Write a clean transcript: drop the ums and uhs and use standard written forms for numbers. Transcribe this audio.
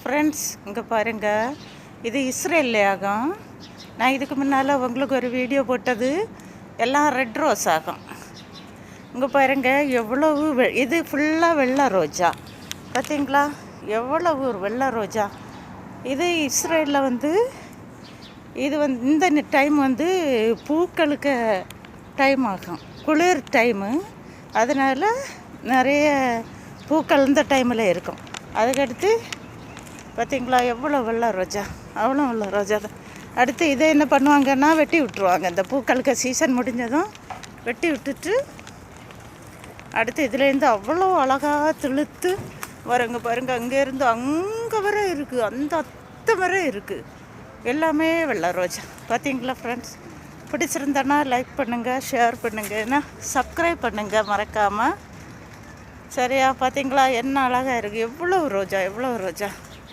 Friends, இங்கே பாருங்கள், இது இஸ்ரேல் ஆகும். நான் இதுக்கு முன்னால் உங்களுக்கு ஒரு வீடியோ போட்டது எல்லாம் ரெட் ரோஸ் ஆகும். இங்கே பாருங்கள், எவ்வளவு இது ஃபுல்லாக வெள்ளை ரோஜா. பார்த்தீங்களா, எவ்வளவு ஒரு வெள்ளை ரோஜா. இது இஸ்ரேலில் இது இந்த டைம் பூக்களுக்கு டைம் ஆகும், குளிர் டைமு. அதனால் நிறைய பூக்கள் இந்த டைமில் இருக்கும். அதுக்கடுத்து பார்த்திங்களா, எவ்வளோ வெள்ளை ரோஜா, அவ்வளோ வெள்ளை ரோஜா தான். அடுத்து இதை என்ன பண்ணுவாங்கன்னா வெட்டி விட்டுருவாங்க. இந்த பூக்களுக்கு சீசன் முடிஞ்சதும் வெட்டி விட்டுட்டு அடுத்து இதுலேருந்து அவ்வளோ அழகாக திழுத்து வரங்க பாருங்கள். அங்கேருந்து அங்கே வர இருக்குது, அந்த அத்தை வர இருக்குது, எல்லாமே வெள்ளை ரோஜா. பார்த்தீங்களா ஃப்ரெண்ட்ஸ், பிடிச்சிருந்தேன்னா லைக் பண்ணுங்கள், ஷேர் பண்ணுங்கள், ஏன்னா சப்ஸ்கிரைப் பண்ணுங்கள் மறக்காமல். சரியா? பார்த்தீங்களா என்ன அழகாக இருக்குது, எவ்வளோ ரோஜா, எவ்வளோ ரோஜா.